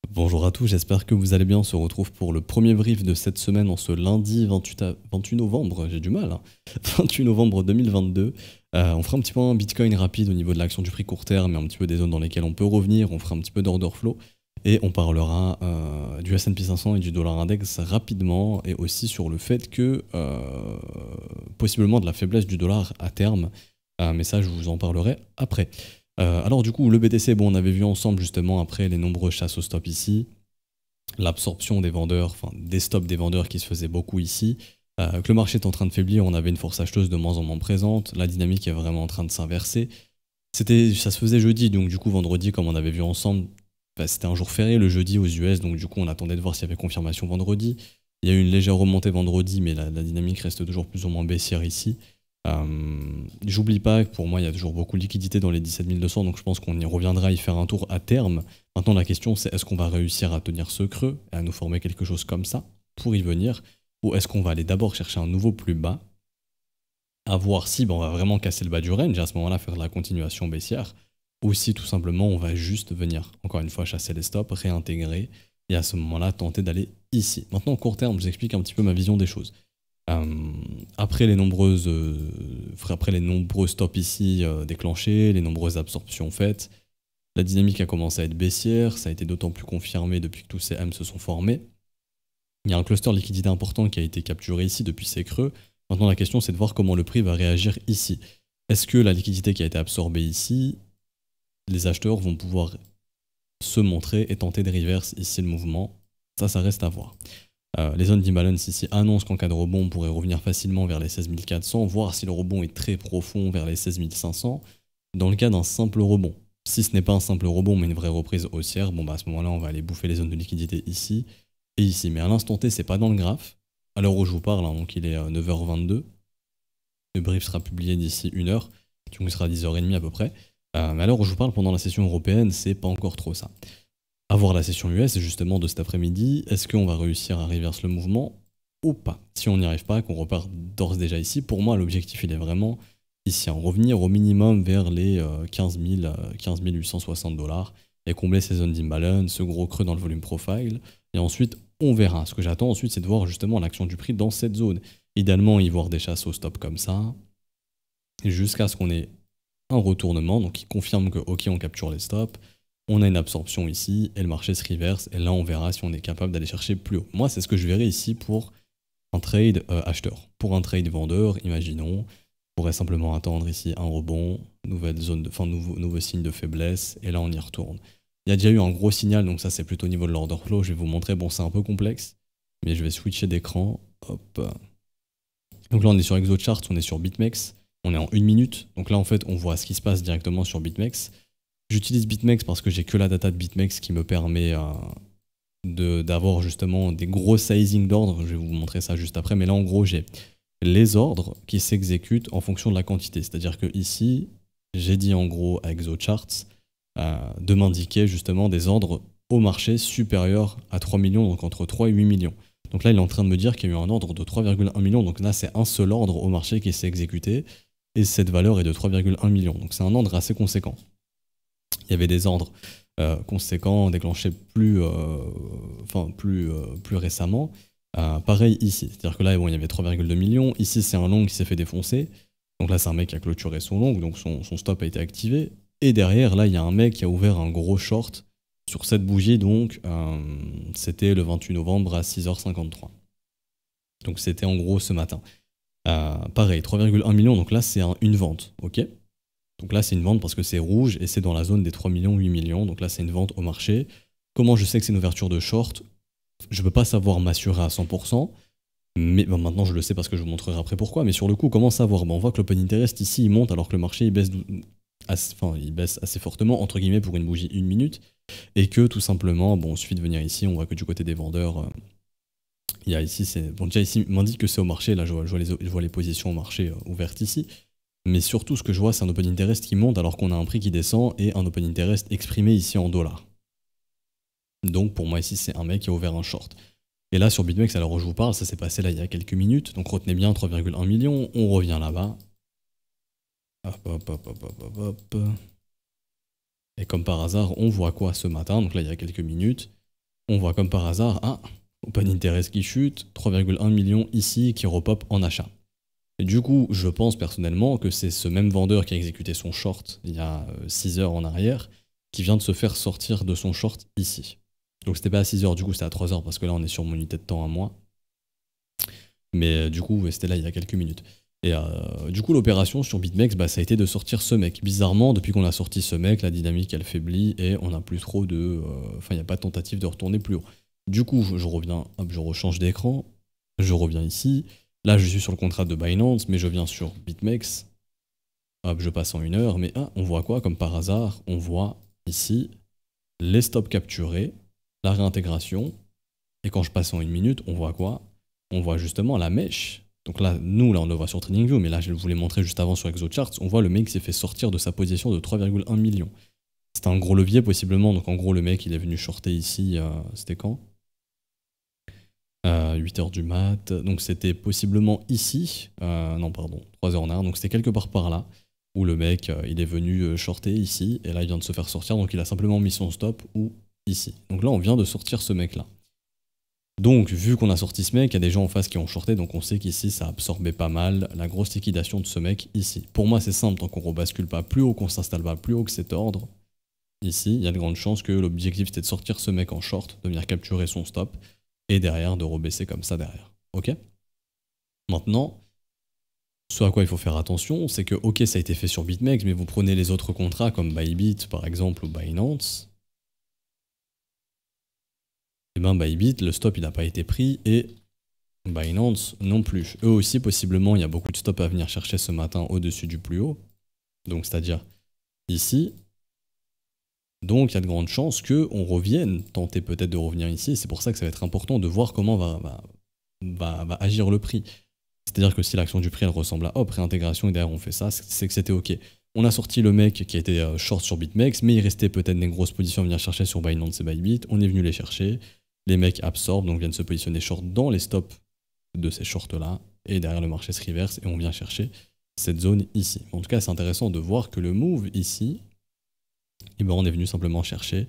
Bonjour à tous, j'espère que vous allez bien. On se retrouve pour le premier brief de cette semaine en ce lundi 28 novembre, j'ai du mal, hein. 28 novembre 2022. On fera un petit point Bitcoin rapide au niveau de l'action du prix court terme et un petit peu des zones dans lesquelles on peut revenir. On fera un petit peu d'order flow et on parlera du S&P 500 et du dollar index rapidement et aussi sur le fait que possiblement de la faiblesse du dollar à terme. Mais ça, je vous en parlerai après. Alors du coup, le BTC, bon, on avait vu ensemble justement après les nombreuses chasses au stop ici, l'absorption des vendeurs, enfin des stops des vendeurs qui se faisaient beaucoup ici, que le marché est en train de faiblir, on avait une force acheteuse de moins en moins présente, la dynamique est vraiment en train de s'inverser. Ça se faisait jeudi, donc du coup vendredi, comme on avait vu ensemble, bah, c'était un jour férié le jeudi aux US, donc du coup on attendait de voir s'il y avait confirmation vendredi. Il y a eu une légère remontée vendredi, mais la dynamique reste toujours plus ou moins baissière ici. J'oublie pas que pour moi il y a toujours beaucoup de liquidité dans les 17 200, donc je pense qu'on y reviendra y faire un tour à terme. Maintenant la question c'est est-ce qu'on va réussir à tenir ce creux et à nous former quelque chose comme ça pour y venir, ou est-ce qu'on va aller d'abord chercher un nouveau plus bas, à voir si on va vraiment casser le bas du range et à ce moment-là faire de la continuation baissière, ou si tout simplement on va juste venir encore une fois chasser les stops, réintégrer et à ce moment-là tenter d'aller ici. Maintenant court terme, je vous explique un petit peu ma vision des choses. Euh, après les nombreux stops ici déclenchés, les nombreuses absorptions faites, la dynamique a commencé à être baissière, ça a été d'autant plus confirmé depuis que tous ces M se sont formés. Il y a un cluster liquidité important qui a été capturé ici depuis ces creux. Maintenant la question c'est de voir comment le prix va réagir ici. Est-ce que la liquidité qui a été absorbée ici, les acheteurs vont pouvoir se montrer et tenter de reverse ici le mouvement? Ça reste à voir. Les zones d'imbalance ici annoncent qu'en cas de rebond, on pourrait revenir facilement vers les 16 400, voire si le rebond est très profond vers les 16 500, dans le cas d'un simple rebond. Si ce n'est pas un simple rebond, mais une vraie reprise haussière, bon bah à ce moment-là, on va aller bouffer les zones de liquidité ici et ici. Mais à l'instant T, c'est pas dans le graphe. À l'heure où je vous parle, hein, donc il est 9h22. Le brief sera publié d'ici 1 heure, donc il sera 10h30 à peu près. Mais à l'heure où je vous parle, pendant la session européenne, c'est pas encore trop ça. À voir la session US justement de cet après-midi, est-ce qu'on va réussir à reverse le mouvement ou pas? Si on n'y arrive pas, qu'on repart d'ores et déjà ici, pour moi l'objectif il est vraiment ici, en revenir au minimum vers les 15 860 dollars et combler ces zones d'imbalance, ce gros creux dans le volume profile, et ensuite on verra. Ce que j'attends ensuite c'est de voir justement l'action du prix dans cette zone. Idéalement y voir des chasses au stop comme ça, jusqu'à ce qu'on ait un retournement, donc qui confirme que ok on capture les stops, on a une absorption ici, et le marché se reverse, et là on verra si on est capable d'aller chercher plus haut. Moi c'est ce que je verrai ici pour un trade acheteur. Pour un trade vendeur, imaginons, on pourrait simplement attendre ici un rebond, nouvelle zone de, nouveau signe de faiblesse, et là on y retourne. Il y a déjà eu un gros signal, donc ça c'est plutôt au niveau de l'order flow, je vais vous montrer, bon c'est un peu complexe, mais je vais switcher d'écran, hop. Donc là on est sur ExoChart, on est sur BitMEX, on est en 1 minute, donc là en fait on voit ce qui se passe directement sur BitMEX. J'utilise BitMEX parce que j'ai que la data de BitMEX qui me permet d'avoir justement des gros sizing d'ordre. Je vais vous montrer ça juste après, mais là en gros j'ai les ordres qui s'exécutent en fonction de la quantité. C'est-à-dire que ici, j'ai dit en gros à ExoCharts de m'indiquer justement des ordres au marché supérieurs à 3 millions, donc entre 3 et 8 millions. Donc là il est en train de me dire qu'il y a eu un ordre de 3,1 millions, donc là c'est un seul ordre au marché qui s'est exécuté, et cette valeur est de 3,1 millions. Donc c'est un ordre assez conséquent. Il y avait des ordres conséquents déclenchés plus récemment. Pareil ici, c'est-à-dire que là bon, il y avait 3,2 millions, ici c'est un long qui s'est fait défoncer, donc là c'est un mec qui a clôturé son long, donc son stop a été activé, et derrière là il y a un mec qui a ouvert un gros short sur cette bougie, donc c'était le 28 novembre à 6h53. Donc c'était en gros ce matin. Pareil, 3,1 millions, donc là c'est une vente, ok? Donc là, c'est une vente parce que c'est rouge et c'est dans la zone des 3 millions, 8 millions. Donc là, c'est une vente au marché. Comment je sais que c'est une ouverture de short? Je ne peux pas savoir m'assurer à 100%. Mais bon, maintenant, je le sais parce que je vous montrerai après pourquoi. Mais sur le coup, comment savoir? On voit que l'open interest ici, il monte alors que le marché, il baisse assez fortement, entre guillemets, pour une bougie 1 minute. Et que tout simplement, bon, il suffit de venir ici. On voit que du côté des vendeurs, il y a ici, déjà ici, il m'indique que c'est au marché. Là, je vois les positions au marché ouvertes ici. Mais surtout, ce que je vois, c'est un open interest qui monte alors qu'on a un prix qui descend et un open interest exprimé ici en dollars. Donc pour moi ici, c'est un mec qui a ouvert un short. Et là sur BitMEX, alors où je vous parle, ça s'est passé là il y a quelques minutes. Donc retenez bien 3,1 millions, on revient là-bas. Hop. Et comme par hasard, on voit quoi ce matin? Donc là il y a quelques minutes. on voit comme par hasard, open interest qui chute, 3,1 millions ici qui repop en achat. Et du coup, je pense personnellement que c'est ce même vendeur qui a exécuté son short il y a 6 heures en arrière, qui vient de se faire sortir de son short ici. Donc c'était pas à 6 heures, du coup c'était à 3 heures, parce que là on est sur mon unité de temps à moi. Mais du coup, c'était là il y a quelques minutes. Et du coup, l'opération sur BitMEX, ça a été de sortir ce mec. Bizarrement, depuis qu'on a sorti ce mec, la dynamique elle faiblit et on n'a plus trop de. Enfin, il n'y a pas de tentative de retourner plus haut. Du coup, je reviens, hop, je rechange d'écran, je reviens ici. Là, je suis sur le contrat de Binance, mais je viens sur BitMEX. Hop, je passe en 1 heure, mais on voit quoi comme par hasard? On voit ici les stops capturés, la réintégration. Et quand je passe en 1 minute, on voit quoi? On voit justement la mèche. Donc là, nous, on le voit sur TradingView, mais là, je vous l'ai montré juste avant sur ExoCharts. On voit le mec qui s'est fait sortir de sa position de 3,1 millions. C'était un gros levier, possiblement. Donc en gros, le mec, il est venu shorter ici. C'était quand 8 heures du mat. Donc c'était possiblement ici. Non, pardon, 3 heures en arrière. Donc c'était quelque part par là où le mec, il est venu shorter ici. Et là, il vient de se faire sortir. Donc il a simplement mis son stop ou ici. Donc là, on vient de sortir ce mec-là. Donc, vu qu'on a sorti ce mec, il y a des gens en face qui ont shorté, donc on sait qu'ici, ça absorbait pas mal la grosse liquidation de ce mec ici. Pour moi, c'est simple, tant qu'on rebascule pas plus haut, qu'on s'installe pas plus haut que cet ordre, ici, il y a de grandes chances que l'objectif c'était de sortir ce mec en short, de venir capturer son stop, et derrière, de rebaisser comme ça derrière. Ok? Maintenant, ce à quoi il faut faire attention, c'est que, ok, ça a été fait sur BitMEX, mais vous prenez les autres contrats comme Bybit, par exemple, ou Binance, et Bybit, le stop il n'a pas été pris et Binance non plus. Eux aussi, possiblement, il y a beaucoup de stops à venir chercher ce matin au-dessus du plus haut. Donc, c'est-à-dire ici. Donc, il y a de grandes chances qu'on revienne, tenter peut-être de revenir ici. C'est pour ça que ça va être important de voir comment va agir le prix. C'est-à-dire que si l'action du prix elle ressemble à hop, réintégration et derrière on fait ça, c'est que c'était ok. On a sorti le mec qui a été short sur BitMEX, mais il restait peut-être des grosses positions à venir chercher sur Binance et Bybit. On est venu les chercher. Les mecs absorbent, donc viennent se positionner short dans les stops de ces shorts-là. Et derrière le marché se reverse et on vient chercher cette zone ici. En tout cas, c'est intéressant de voir que le move ici, on est venu simplement chercher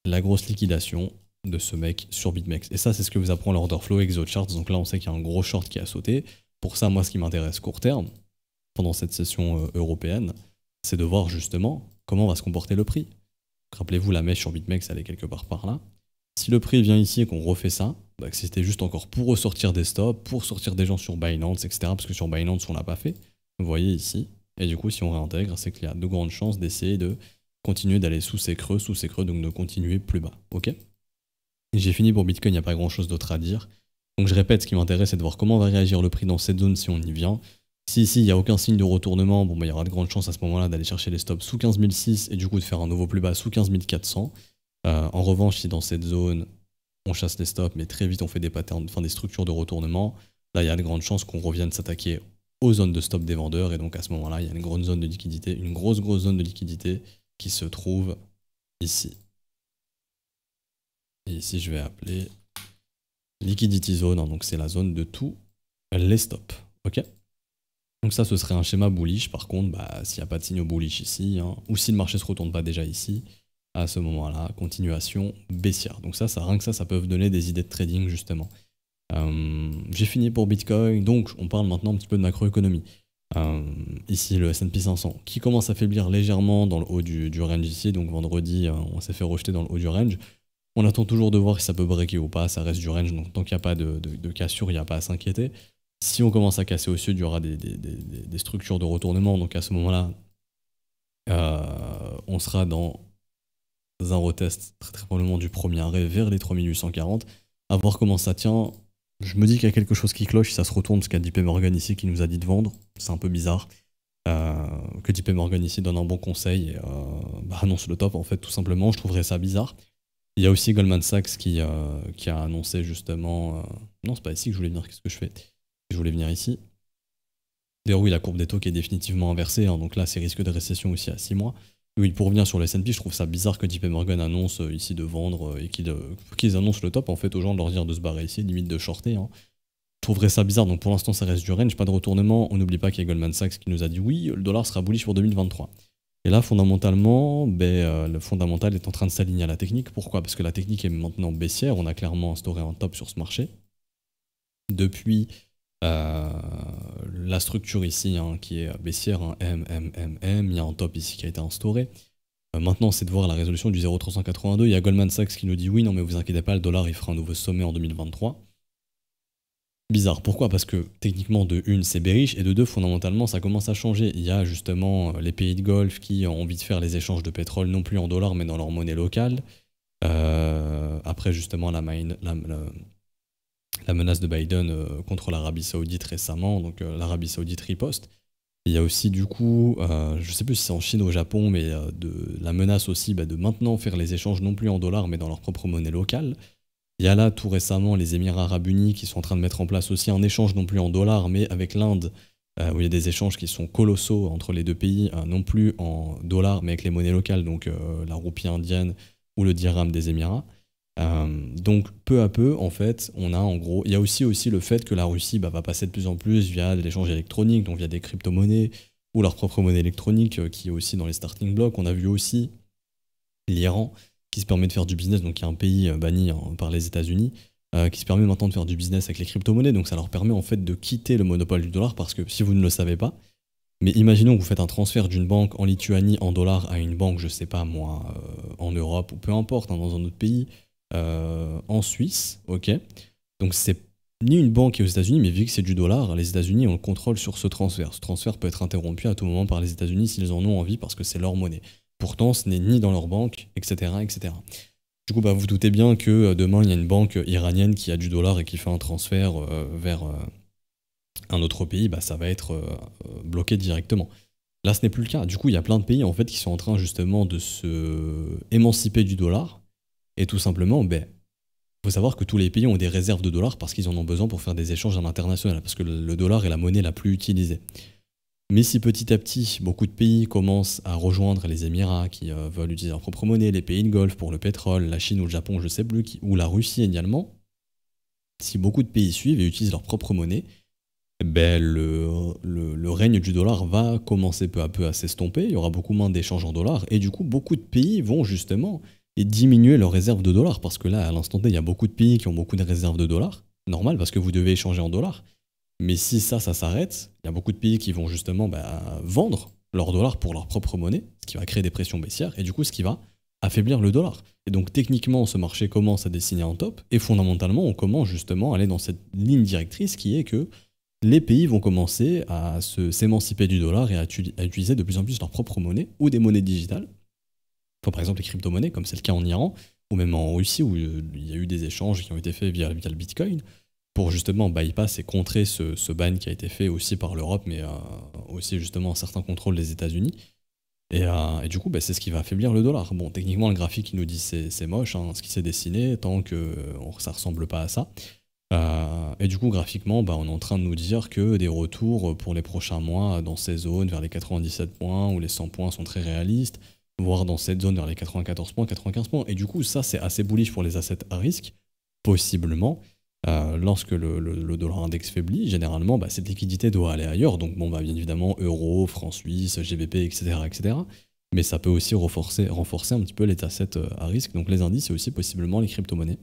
la grosse liquidation de ce mec sur BitMEX. Et ça, c'est ce que vous apprend l'order flow ExoCharts. Donc là, on sait qu'il y a un gros short qui a sauté. Pour ça, moi, ce qui m'intéresse court terme, pendant cette session européenne, c'est de voir justement comment va se comporter le prix. Rappelez-vous, la mèche sur BitMEX, elle est quelque part par là. Si le prix vient ici et qu'on refait ça, que c'était juste encore pour ressortir des stops, pour sortir des gens sur Binance, etc. Parce que sur Binance, on l'a pas fait. Vous voyez ici. Et du coup, si on réintègre, c'est qu'il y a de grandes chances d'essayer de continuer d'aller sous ces creux, donc de continuer plus bas. Ok? J'ai fini pour Bitcoin, il n'y a pas grand chose d'autre à dire. Donc je répète, ce qui m'intéresse, c'est de voir comment va réagir le prix dans cette zone si on y vient. Si ici, il n'y a aucun signe de retournement, il y aura de grandes chances à ce moment-là d'aller chercher les stops sous 15 006 et du coup de faire un nouveau plus bas sous 15 400. En revanche, si dans cette zone, on chasse les stops, mais très vite on fait des patterns, enfin des structures de retournement, là il y a de grandes chances qu'on revienne s'attaquer aux zones de stop des vendeurs, et donc à ce moment-là, il y a une grande zone de liquidité, une grosse zone de liquidité qui se trouve ici. Et ici, je vais appeler liquidity zone, donc c'est la zone de tous les stops. Ok? Donc ça, ce serait un schéma bullish. Par contre, s'il n'y a pas de signaux bullish ici, ou si le marché ne se retourne pas déjà ici, à ce moment-là, continuation baissière. Donc ça, rien que ça peut vous donner des idées de trading, justement. J'ai fini pour Bitcoin, donc on parle maintenant un petit peu de macroéconomie. Ici, le S&P 500, qui commence à faiblir légèrement dans le haut du range ici. Donc vendredi, on s'est fait rejeter dans le haut du range. On attend toujours de voir si ça peut breaker ou pas, ça reste du range, donc tant qu'il n'y a pas de cassure, il n'y a pas à s'inquiéter. Si on commence à casser au sud, il y aura des structures de retournement, donc à ce moment-là, on sera dans un retest très probablement du premier arrêt vers les 3840, à voir comment ça tient. Je me dis qu'il y a quelque chose qui cloche si ça se retourne, parce qu'il y a JP Morgan ici qui nous a dit de vendre, c'est un peu bizarre. Que JP Morgan ici donne un bon conseil et annonce le top, en fait, tout simplement, je trouverais ça bizarre. Il y a aussi Goldman Sachs qui a annoncé justement... Non, c'est pas ici que je voulais venir, qu'est-ce que je fais? Je voulais venir ici. D'ailleurs, oui, la courbe des taux qui est définitivement inversée, donc là, c'est risque de récession aussi à 6 mois. Oui, pour revenir sur le S&P, je trouve ça bizarre que JP Morgan annonce ici de vendre et qu'ils annoncent le top, en fait, aux gens de leur dire de se barrer ici, limite de shorter. Je trouverais ça bizarre, donc pour l'instant, ça reste du range, pas de retournement. On n'oublie pas qu'il y a Goldman Sachs qui nous a dit oui, le dollar sera bullish pour 2023. Et là, fondamentalement, le fondamental est en train de s'aligner à la technique. Pourquoi? Parce que la technique est maintenant baissière. On a clairement instauré un top sur ce marché. Depuis la structure ici, hein, qui est baissière, hein, M, il y a un top ici qui a été instauré. Maintenant, c'est de voir la résolution du 0,382. Il y a Goldman Sachs qui nous dit oui, non, mais vous inquiétez pas, le dollar il fera un nouveau sommet en 2023. Bizarre. Pourquoi? Parce que techniquement, de une, c'est bearish, et de deux, fondamentalement, ça commence à changer. Il y a justement les pays de Golfe qui ont envie de faire les échanges de pétrole non plus en dollars, mais dans leur monnaie locale. Après, justement, la menace de Biden contre l'Arabie Saoudite récemment, donc l'Arabie Saoudite riposte. Il y a aussi, du coup, je ne sais plus si c'est en Chine ou au Japon, mais la menace aussi de maintenant faire les échanges non plus en dollars, mais dans leur propre monnaie locale. Il y a là tout récemment les Émirats Arabes Unis qui sont en train de mettre en place aussi un échange non plus en dollars mais avec l'Inde où il y a des échanges qui sont colossaux entre les deux pays, non plus en dollars mais avec les monnaies locales, donc la roupie indienne ou le dirham des Émirats. Donc peu à peu en fait on a en gros, il y a aussi le fait que la Russie va passer de plus en plus via de l'échange électronique, donc via des crypto-monnaies ou leur propre monnaie électronique qui est aussi dans les starting blocks. On a vu aussi l'Iran qui se permet de faire du business, donc il y a un pays banni par les États-Unis, qui se permet maintenant de faire du business avec les crypto-monnaies, donc ça leur permet en fait de quitter le monopole du dollar, parce que si vous ne le savez pas, mais imaginons que vous faites un transfert d'une banque en Lituanie en dollars à une banque, je sais pas moi, en Europe ou peu importe, hein, dans un autre pays, en Suisse, ok, donc c'est ni une banque qui est aux États-Unis, mais vu que c'est du dollar, les États-Unis ont le contrôle sur ce transfert. Ce transfert peut être interrompu à tout moment par les États-Unis s'ils en ont envie, parce que c'est leur monnaie. Pourtant, ce n'est ni dans leur banque, etc., etc. Du coup, vous doutez bien que demain, il y a une banque iranienne qui a du dollar et qui fait un transfert vers un autre pays, ça va être bloqué directement. Là, ce n'est plus le cas. Du coup, il y a plein de pays en fait qui sont en train justement de se émanciper du dollar. Et tout simplement, faut savoir que tous les pays ont des réserves de dollars parce qu'ils en ont besoin pour faire des échanges à l'international, parce que le dollar est la monnaie la plus utilisée. Mais si petit à petit, beaucoup de pays commencent à rejoindre les Émirats qui veulent utiliser leur propre monnaie, les pays de Golfe pour le pétrole, la Chine ou le Japon, je sais plus, ou la Russie également, si beaucoup de pays suivent et utilisent leur propre monnaie, le règne du dollar va commencer peu à peu à s'estomper, il y aura beaucoup moins d'échanges en dollars, et du coup, beaucoup de pays vont justement diminuer leurs réserves de dollars, parce que là, à l'instant T, il y a beaucoup de pays qui ont beaucoup de réserves de dollars, normal, parce que vous devez échanger en dollars. Mais si ça s'arrête, il y a beaucoup de pays qui vont justement vendre leurs dollars pour leur propre monnaie, ce qui va créer des pressions baissières, et du coup ce qui va affaiblir le dollar. Et donc techniquement, ce marché commence à dessiner un top, et fondamentalement, on commence justement à aller dans cette ligne directrice qui est que les pays vont commencer à s'émanciper du dollar et à utiliser de plus en plus leur propre monnaie, ou des monnaies digitales, par exemple les crypto-monnaies, comme c'est le cas en Iran, ou même en Russie, où il y a eu des échanges qui ont été faits via le Bitcoin, pour justement bypass et contrer ce ban qui a été fait aussi par l'Europe, mais aussi justement un certain contrôle des États-Unis. Et du coup, c'est ce qui va affaiblir le dollar. Bon, techniquement, le graphique il nous dit c'est moche, hein, ce qui s'est dessiné, tant que ça ressemble pas à ça. Et du coup, graphiquement, on est en train de nous dire que des retours pour les prochains mois dans ces zones vers les 97 points ou les 100 points sont très réalistes, voire dans cette zone vers les 94 points, 95 points. Et du coup, ça, c'est assez bullish pour les assets à risque, possiblement. Lorsque le dollar index faiblit, généralement, cette liquidité doit aller ailleurs. Donc, bien évidemment, euro, franc suisse, GBP, etc., etc. Mais ça peut aussi renforcer un petit peu les assets à risque. Donc, les indices et aussi possiblement les crypto-monnaies.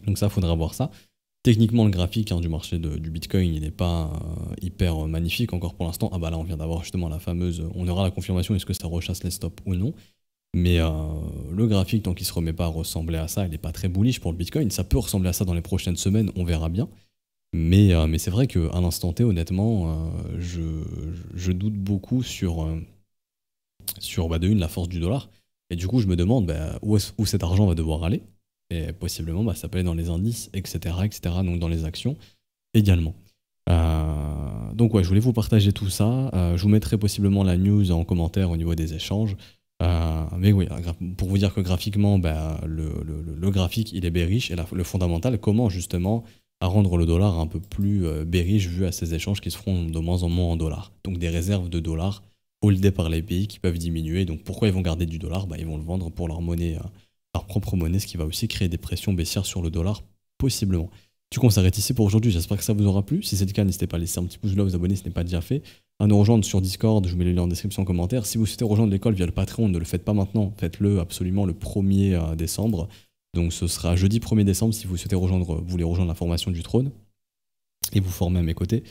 Donc, ça, il faudra voir ça. Techniquement, le graphique du marché du Bitcoin, il n'est pas hyper magnifique encore pour l'instant. Là, on vient d'avoir justement la fameuse... On aura la confirmation, est-ce que ça rechasse les stops ou non. Mais le graphique, tant qu'il ne se remet pas à ressembler à ça, il n'est pas très bullish pour le Bitcoin. Ça peut ressembler à ça dans les prochaines semaines, on verra bien. Mais c'est vrai qu'à l'instant T, honnêtement, je doute beaucoup sur de une, la force du dollar. Et du coup, je me demande où cet argent va devoir aller. Et possiblement, ça peut aller dans les indices, etc., etc., donc dans les actions également. Donc ouais, je voulais vous partager tout ça. Je vous mettrai possiblement la news en commentaire au niveau des échanges. Mais oui, pour vous dire que graphiquement, le graphique il est bearish, et le fondamental, comment justement à rendre le dollar un peu plus bearish vu à ces échanges qui se feront de moins en moins en dollars. Donc des réserves de dollars holdées par les pays qui peuvent diminuer. Donc pourquoi ils vont garder du dollar? Ils vont le vendre pour leur monnaie, leur propre monnaie, ce qui va aussi créer des pressions baissières sur le dollar, possiblement. Du coup, on s'arrête ici pour aujourd'hui. J'espère que ça vous aura plu. Si c'est le cas, n'hésitez pas à laisser un petit pouce bleu, vous abonner si ce n'est pas déjà fait. à nous rejoindre sur Discord, je vous mets le lien en description en commentaire. Si vous souhaitez rejoindre l'école via le Patreon, ne le faites pas maintenant, faites-le absolument le 1er décembre. Donc ce sera jeudi 1er décembre si vous souhaitez vous voulez rejoindre la formation du trône et vous former à mes côtés.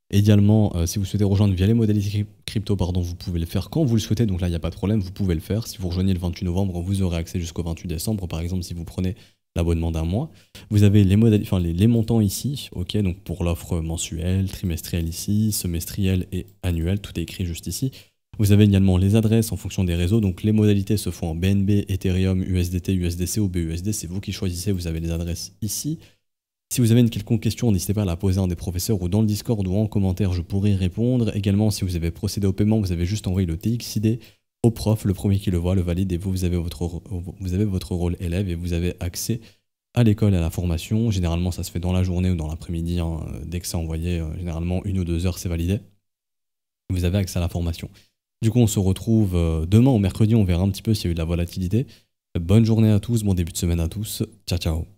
Également, si vous souhaitez rejoindre via les modalités crypto, vous pouvez le faire quand vous le souhaitez, donc là il n'y a pas de problème, vous pouvez le faire. Si vous rejoignez le 28 novembre, vous aurez accès jusqu'au 28 décembre, par exemple si vous prenez l'abonnement d'un mois. Vous avez les montants ici, ok, donc pour l'offre mensuelle, trimestrielle ici, semestrielle et annuelle, tout est écrit juste ici. Vous avez également les adresses en fonction des réseaux, donc les modalités se font en BNB, Ethereum, USDT, USDC ou BUSD, c'est vous qui choisissez, vous avez les adresses ici. Si vous avez une quelconque question, n'hésitez pas à la poser à un des professeurs ou dans le Discord ou en commentaire, je pourrai y répondre. Également, si vous avez procédé au paiement, vous avez juste envoyé le TXID au prof, le premier qui le voit, le valide, et vous avez votre rôle élève et vous avez accès à l'école et à la formation. Généralement, ça se fait dans la journée ou dans l'après-midi, hein. Dès que c'est envoyé, généralement 1 ou 2 heures, c'est validé. Vous avez accès à la formation. Du coup, on se retrouve demain ou mercredi, on verra un petit peu s'il y a eu de la volatilité. Bonne journée à tous, bon début de semaine à tous. Ciao, ciao.